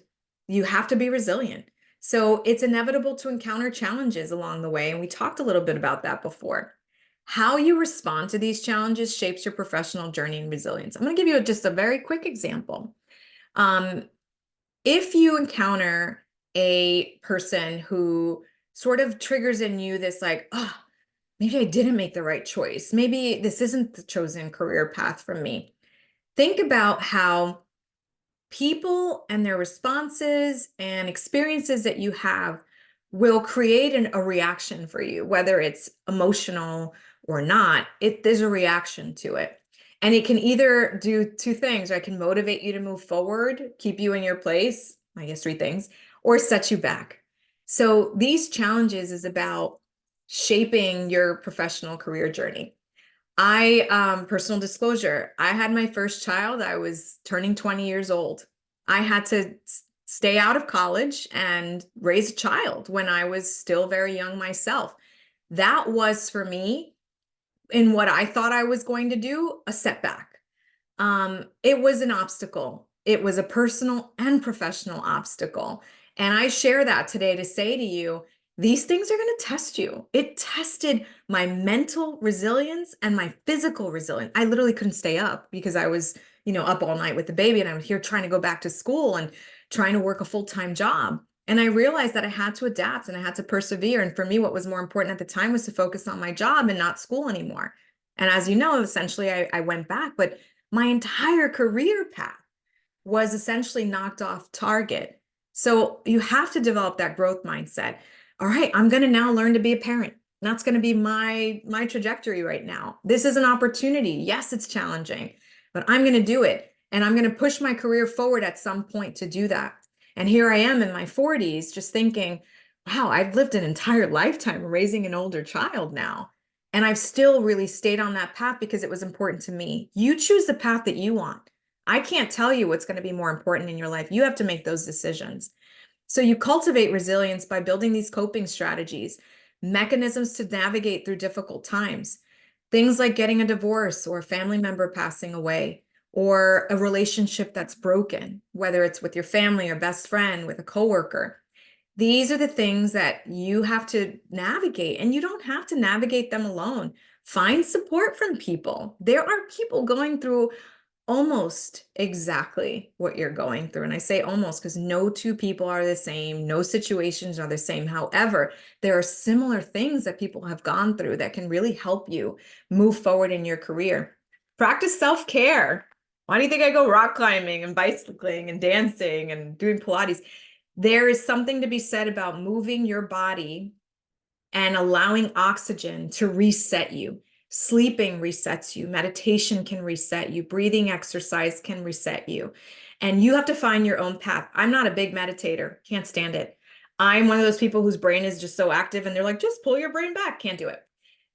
you have to be resilient. So it's inevitable to encounter challenges along the way. And we talked a little bit about that before. How you respond to these challenges shapes your professional journey and resilience. I'm going to give you just a very quick example. If you encounter a person who sort of triggers in you this like, oh, maybe I didn't make the right choice. Maybe this isn't the chosen career path for me. Think about how people and their responses and experiences that you have will create a reaction for you, whether it's emotional or not. There's a reaction to it. And it can either do two things, or it can motivate you to move forward, keep you in your place, I guess 3 things, or set you back. So these challenges is about shaping your professional career journey. Personal disclosure, I had my first child. I was turning 20 years old. I had to stay out of college and raise a child when I was still very young myself. That was for me, in what I thought I was going to do, a setback. It was an obstacle. It was a personal and professional obstacle. And I share that today to say to you, these things are going to test you. It tested my mental resilience and my physical resilience. I literally couldn't stay up because I was, up all night with the baby, and I was here trying to go back to school and trying to work a full-time job. And I realized that I had to adapt and I had to persevere. And for me, what was more important at the time was to focus on my job and not school anymore. And as you know, essentially, I went back, but my entire career path was essentially knocked off target. So you have to develop that growth mindset. All right, I'm going to now learn to be a parent. That's going to be my trajectory right now. This is an opportunity. Yes, it's challenging, but I'm going to do it. And I'm going to push my career forward at some point to do that. And here I am in my 40s, just thinking, wow, I've lived an entire lifetime raising an older child now. And I've still really stayed on that path because it was important to me. You choose the path that you want. I can't tell you what's going to be more important in your life. You have to make those decisions. So you cultivate resilience by building these coping strategies, mechanisms to navigate through difficult times. Things like getting a divorce or a family member passing away or a relationship that's broken, whether it's with your family or best friend, with a coworker. These are the things that you have to navigate, and you don't have to navigate them alone. Find support from people. There are people going through almost exactly what you're going through. And I say almost because no two people are the same, no situations are the same. However, there are similar things that people have gone through that can really help you move forward in your career. Practice self-care. Why do you think I go rock climbing and bicycling and dancing and doing Pilates? There is something to be said about moving your body and allowing oxygen to reset you. Sleeping resets you. Meditation can reset you. Breathing exercise can reset you. And you have to find your own path. I'm not a big meditator. Can't stand it. I'm one of those people whose brain is just so active and they're like, just pull your brain back. Can't do it.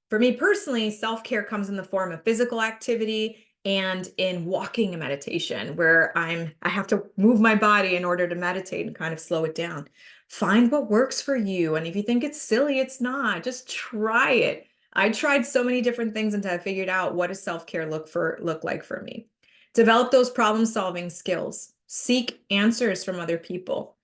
For me personally, self-care comes in the form of physical activity and in walking and meditation, where I have to move my body in order to meditate and kind of slow it down. Find what works for you. And if you think it's silly, it's not. Just try it. I tried so many different things until I figured out what does self-care look like for me. Develop those problem-solving skills. Seek answers from other people.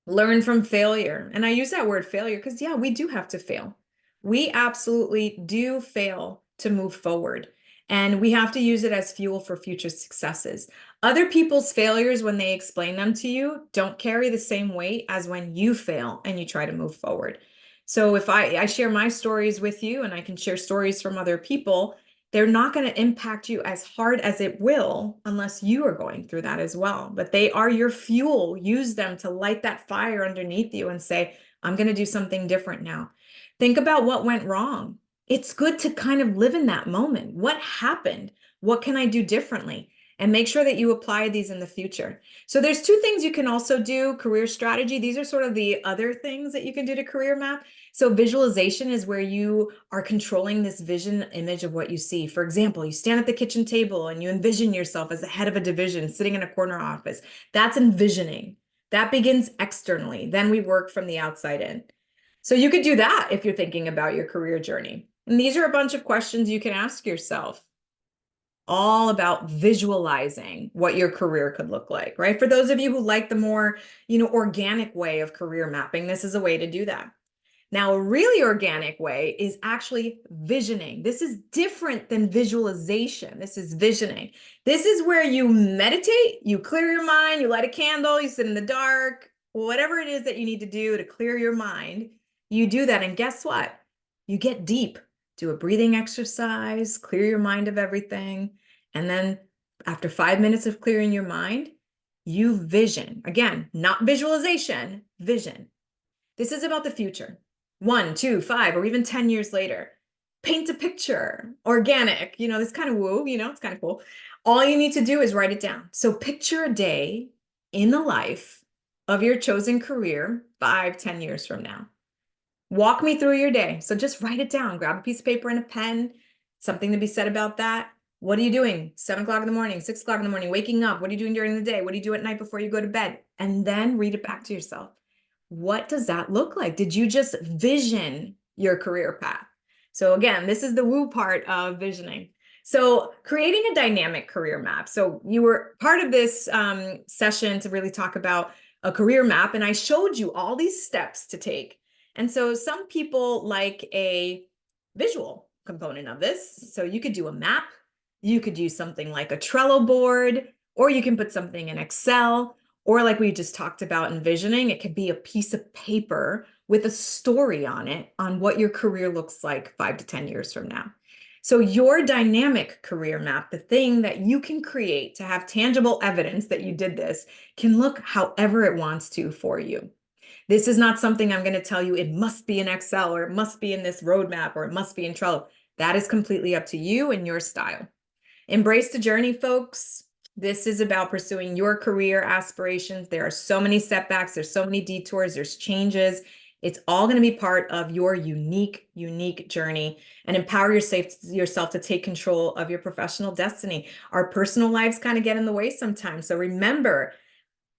Learn from failure. And I use that word failure because, yeah, we do have to fail. We absolutely do fail to move forward. And we have to use it as fuel for future successes. Other people's failures, when they explain them to you, don't carry the same weight as when you fail and you try to move forward. So if I share my stories with you and I can share stories from other people, they're not going to impact you as hard as it will unless you are going through that as well. But they are your fuel. Use them to light that fire underneath you and say, I'm going to do something different now. Think about what went wrong. It's good to kind of live in that moment. What happened? What can I do differently? And make sure that you apply these in the future. So there's two things you can also do, career strategy. These are sort of the other things that you can do to career map. So visualization is where you are controlling this vision image of what you see. For example, you stand at the kitchen table and you envision yourself as the head of a division sitting in a corner office. That's envisioning. That begins externally. Then we work from the outside in. So you could do that if you're thinking about your career journey. And these are a bunch of questions you can ask yourself, all about visualizing what your career could look like, right? For those of you who like the more, organic way of career mapping, this is a way to do that. Now, a really organic way is actually visioning. This is different than visualization. This is visioning. This is where you meditate, you clear your mind, you light a candle, you sit in the dark, whatever it is that you need to do to clear your mind, you do that. And guess what? You get deep. Do a breathing exercise, clear your mind of everything. And then after 5 minutes of clearing your mind, you vision. Again, not visualization, vision. This is about the future. 1, 2, 5, or even 10 years later. Paint a picture, organic, this kind of woo, it's kind of cool. All you need to do is write it down. So picture a day in the life of your chosen career 5, 10 years from now. Walk me through your day. So just write it down. Grab a piece of paper and a pen. Something to be said about that. What are you doing? 7 o'clock in the morning, 6 o'clock in the morning, waking up. What are you doing during the day? What do you do at night before you go to bed? And then read it back to yourself. What does that look like? Did you just vision your career path? So again, this is the woo part of visioning. So creating a dynamic career map. So you were part of this session to really talk about a career map, and I showed you all these steps to take. And so some people like a visual component of this. So you could do a map, you could use something like a Trello board, or you can put something in Excel, or like we just talked about envisioning, it could be a piece of paper with a story on it on what your career looks like 5 to 10 years from now. So your dynamic career map, the thing that you can create to have tangible evidence that you did this, can look however it wants to for you. This is not something I'm going to tell you it must be in Excel or it must be in this roadmap or it must be in Trello. That is completely up to you and your style. Embrace the journey, folks. This is about pursuing your career aspirations. There are so many setbacks, there's so many detours, there's changes. It's all going to be part of your unique journey, and empower yourself to take control of your professional destiny. Our personal lives kind of get in the way sometimes. So remember,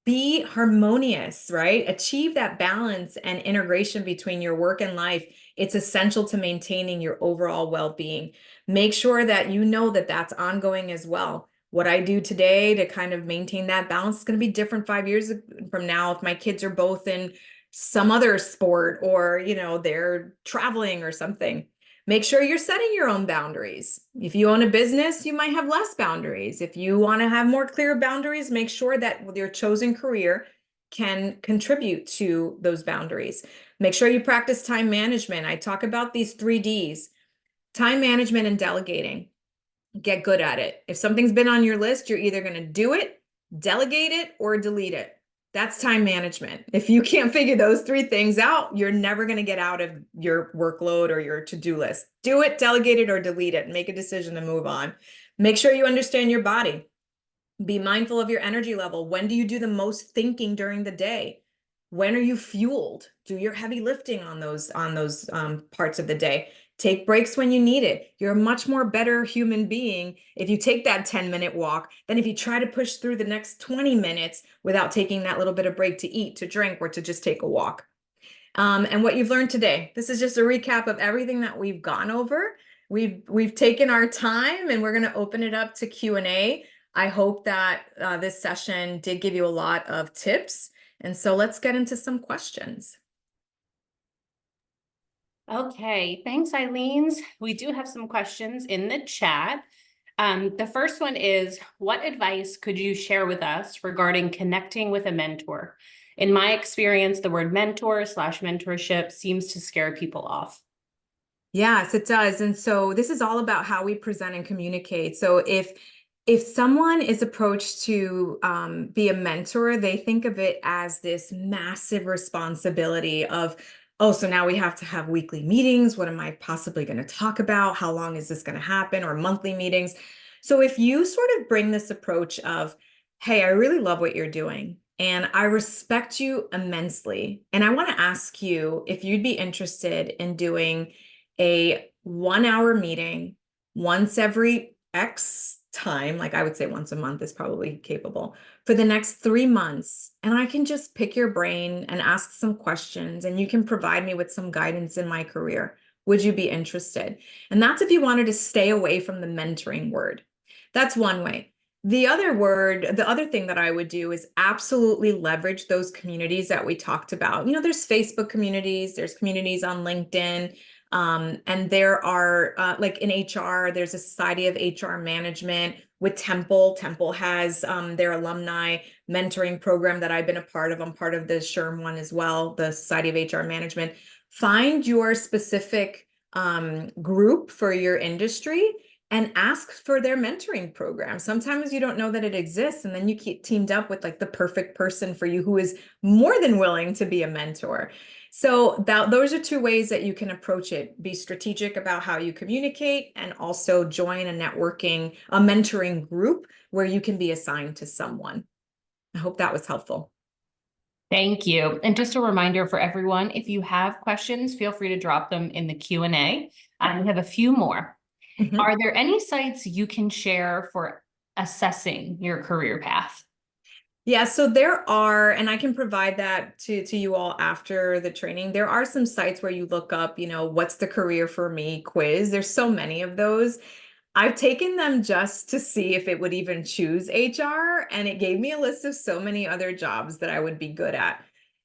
be harmonious, right? Achieve that balance and integration between your work and life. It's essential to maintaining your overall well-being. Make sure that you know that that's ongoing as well. What I do today to kind of maintain that balance is going to be different 5 years from now if my kids are both in some other sport, or, they're traveling or something. Make sure you're setting your own boundaries. If you own a business, you might have less boundaries. If you want to have more clear boundaries, make sure that your chosen career can contribute to those boundaries. Make sure you practice time management. I talk about these 3 Ds: time management and delegating. Get good at it. If something's been on your list, you're either going to do it, delegate it, or delete it. That's time management. If you can't figure those 3 things out, you're never going to get out of your workload or your to-do list. Do it, delegate it, or delete it, and make a decision to move on. Make sure you understand your body. Be mindful of your energy level. When do you do the most thinking during the day? When are you fueled? Do your heavy lifting on those parts of the day. Take breaks when you need it. You're a much more better human being if you take that 10-minute walk than if you try to push through the next 20 minutes without taking that little bit of break to eat, to drink, or to just take a walk. And what you've learned today. This is just a recap of everything that we've gone over. We've taken our time, and we're going to open it up to Q&A. I hope that this session did give you a lot of tips. And so let's get into some questions. Okay, thanks, Eileen. We do have some questions in the chat. The first one is, what advice could you share with us regarding connecting with a mentor? In my experience, the word mentor/mentorship seems to scare people off. Yes, it does. And so this is all about how we present and communicate. So if someone is approached to be a mentor, they think of it as this massive responsibility of, oh, so now we have to have weekly meetings. What am I possibly going to talk about? How long is this going to happen? Or monthly meetings. So if you sort of bring this approach of, hey, I really love what you're doing, and I respect you immensely, and I want to ask you if you'd be interested in doing a 1 hour meeting once every X time, like I would say once a month is probably capable, for the next 3 months. And I can just pick your brain and ask some questions, and you can provide me with some guidance in my career. Would you be interested? And that's if you wanted to stay away from the mentoring word. That's one way. The other thing that I would do is absolutely leverage those communities that we talked about. There's Facebook communities, there's communities on LinkedIn. And there are, like in HR, there's a Society of HR Management with Temple. Temple has their alumni mentoring program that I've been a part of. I'm part of the SHRM one as well, the Society of HR Management. Find your specific group for your industry and ask for their mentoring program. Sometimes you don't know that it exists, and then you keep teamed up with like the perfect person for you who is more than willing to be a mentor. So those are 2 ways that you can approach it. Be strategic about how you communicate, and also join a mentoring group where you can be assigned to someone. I hope that was helpful. Thank you. And just a reminder for everyone, if you have questions, feel free to drop them in the Q&A. We have a few more. Mhm. Are there any sites you can share for assessing your career path? Yeah, so there are, and I can provide that to you all after the training. There are some sites where you look up, what's the career for me quiz. There's so many of those. I've taken them just to see if it would even choose HR, and it gave me a list of so many other jobs that I would be good at.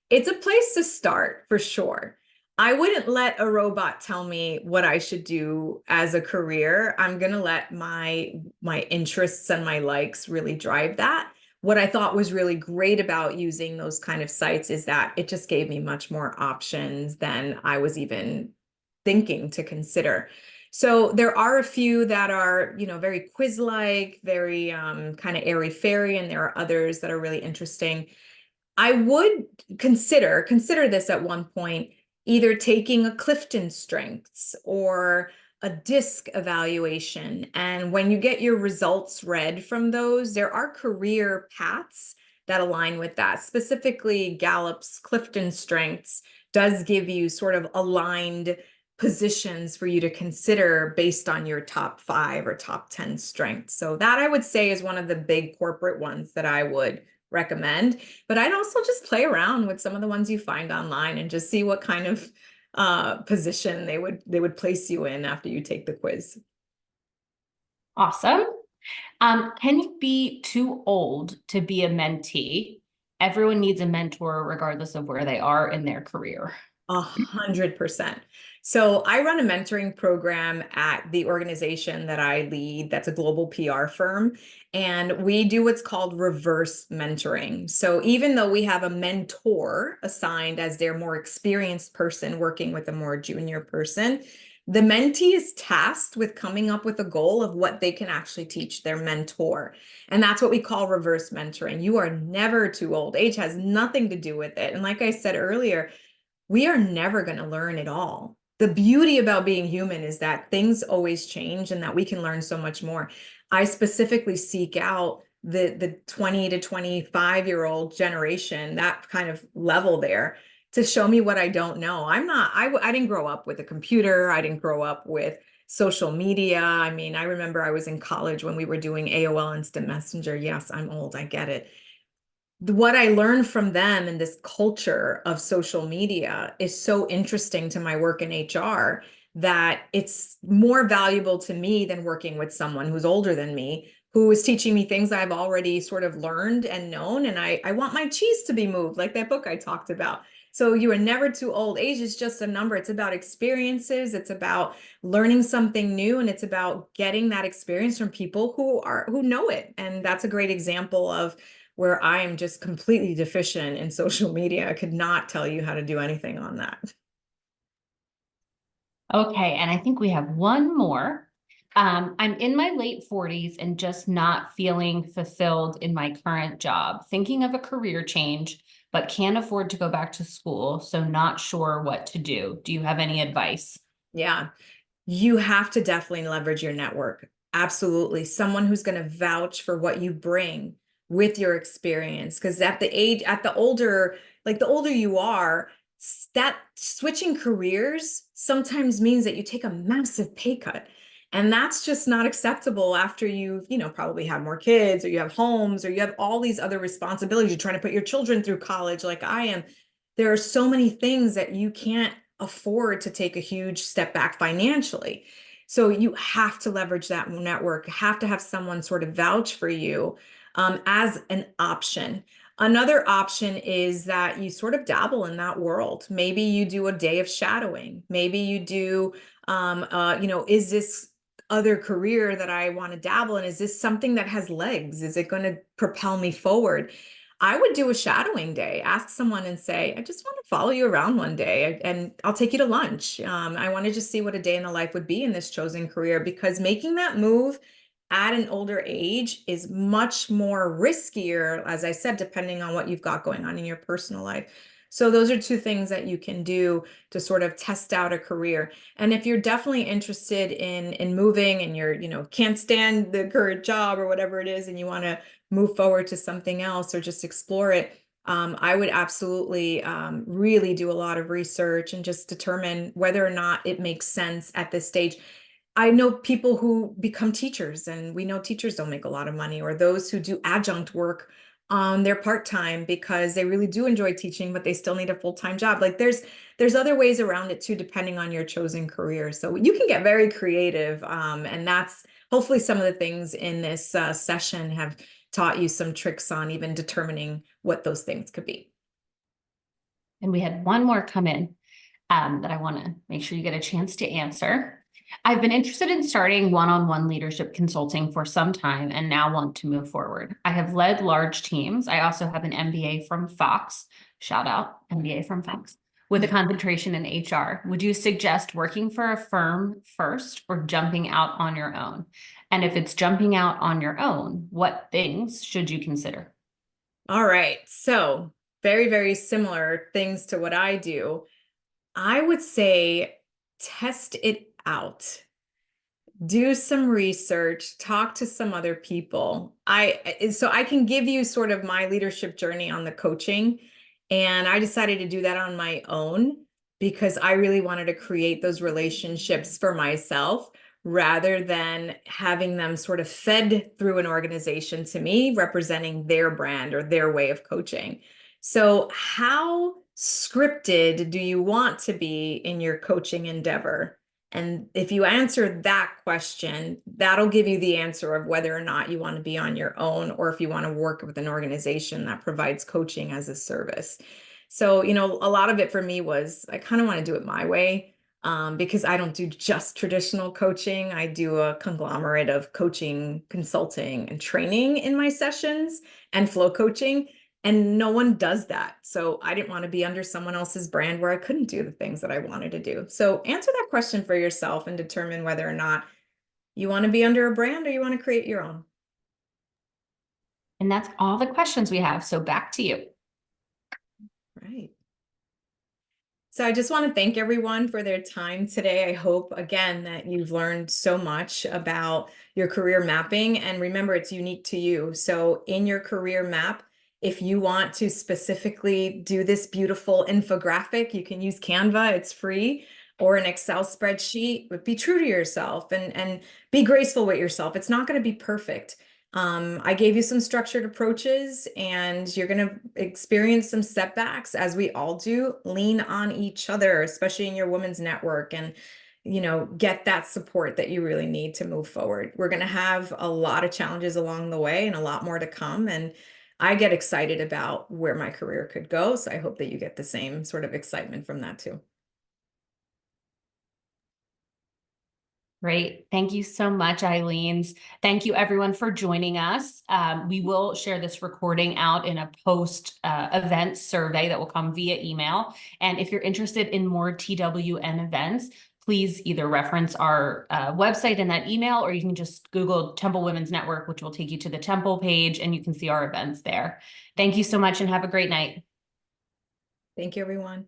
It's a place to start for sure. I wouldn't let a robot tell me what I should do as a career. I'm going to let my interests and my likes really drive that. What I thought was really great about using those kind of sites is that it just gave me much more options than I was even thinking to consider. So there are a few that are, very quiz-like, very kind of airy-fairy, and there are others that are really interesting. I would consider this at one point, either taking a Clifton Strengths or a DISC evaluation. And when you get your results read from those, there are career paths that align with that. Specifically, Gallup's Clifton Strengths does give you sort of aligned positions for you to consider based on your top 5 or top 10 strengths. So that I would say is one of the big corporate ones that I would recommend. But I'd also just play around with some of the ones you find online and just see what kind of position they would place you in after you take the quiz. Awesome. Can you be too old to be a mentee? Everyone needs a mentor regardless of where they are in their career. 100%. So I run a mentoring program at the organization that I lead. That's a global PR firm. And we do what's called reverse mentoring. So even though we have a mentor assigned as their more experienced person working with a more junior person, the mentee is tasked with coming up with a goal of what they can actually teach their mentor. And that's what we call reverse mentoring. You are never too old. Age has nothing to do with it. And like I said earlier, we are never going to learn it all. The beauty about being human is that things always change and that we can learn so much more. I specifically seek out the 20 to 25-year-old generation, that kind of level there, to show me what I don't know. I didn't grow up with a computer. I didn't grow up with social media. I mean, I remember I was in college when we were doing AOL Instant Messenger. Yes, I'm old. I get it. What I learned from them and this culture of social media is so interesting to my work in HR that it's more valuable to me than working with someone who's older than me, who is teaching me things I've already sort of learned and known. And I want my cheese to be moved, like that book I talked about. So you are never too old. Age is just a number. It's about experiences. It's about learning something new. And it's about getting that experience from people who know it. And that's a great example of where I am just completely deficient in social media. I could not tell you how to do anything on that. Okay, and I think we have one more. I'm in my late 40s and just not feeling fulfilled in my current job, thinking of a career change, but can't afford to go back to school, so not sure what to do. Do you have any advice? Yeah, you have to definitely leverage your network. Absolutely. Someone who's going to vouch for what you bring with your experience. Because the older you are, that switching careers sometimes means that you take a massive pay cut. And that's just not acceptable after you've, probably have more kids or you have homes or you have all these other responsibilities. You're trying to put your children through college like I am. There are so many things that you can't afford to take a huge step back financially. So you have to leverage that network, have to have someone sort of vouch for you as an option. Another option is that you sort of dabble in that world. Maybe you do a day of shadowing. Maybe you do, is this other career that I want to dabble in? Is this something that has legs? Is it going to propel me forward? I would do a shadowing day, ask someone and say, I just want to follow you around one day and I'll take you to lunch. I want to just see what a day in the life would be in this chosen career, because making that move at an older age is much more riskier, as I said, depending on what you've got going on in your personal life. So those are two things that you can do to sort of test out a career. And if you're definitely interested in moving and you're, can't stand the current job or whatever it is, and you want to move forward to something else or just explore it, I would absolutely really do a lot of research and just determine whether or not it makes sense at this stage. I know people who become teachers, and we know teachers don't make a lot of money, or those who do adjunct work on their part-time because they really do enjoy teaching, but they still need a full-time job. Like there's other ways around it too, depending on your chosen career. So you can get very creative. And that's hopefully some of the things in this session have taught you some tricks on even determining what those things could be. And we had one more come in that I want to make sure you get a chance to answer. I've been interested in starting one-on-one leadership consulting for some time and now want to move forward. I have led large teams. I also have an MBA from Fox. Shout out, MBA from Fox, with a concentration in HR. Would you suggest working for a firm first or jumping out on your own? And if it's jumping out on your own, what things should you consider? All right. So very, very similar things to what I do. I would say test it out. do some research, talk to some other people. So I can give you sort of my leadership journey on the coaching, and I decided to do that on my own because I really wanted to create those relationships for myself rather than having them sort of fed through an organization to me, representing their brand or their way of coaching. So how scripted do you want to be in your coaching endeavor? And if you answer that question, that'll give you the answer of whether or not you want to be on your own or if you want to work with an organization that provides coaching as a service. So, you know, a lot of it for me was I kind of want to do it my way. Because I don't do just traditional coaching. I do a conglomerate of coaching, consulting, and training in my sessions and flow coaching. And no one does that. So I didn't want to be under someone else's brand where I couldn't do the things that I wanted to do. So answer that question for yourself and determine whether or not you want to be under a brand or you want to create your own. And that's all the questions we have. So back to you. Right. So I just want to thank everyone for their time today. I hope, again, that you've learned so much about your career mapping. And remember, it's unique to you. So in your career map, if you want to specifically do this beautiful infographic, you can use Canva, it's free, or an Excel spreadsheet, but be true to yourself and be graceful with yourself. It's not going to be perfect. I gave you some structured approaches and you're going to experience some setbacks as we all do. Lean on each other, especially in your women's network, and, you know, get that support that you really need to move forward. We're going to have a lot of challenges along the way and a lot more to come. And I get excited about where my career could go. So I hope that you get the same sort of excitement from that too. Great. Thank you so much, Eileen's. Thank you everyone for joining us. We will share this recording out in a post event survey that will come via email. And if you're interested in more TWN events, please either reference our website in that email, or you can just Google Temple Women's Network, which will take you to the Temple page and you can see our events there. Thank you so much and have a great night. Thank you, everyone.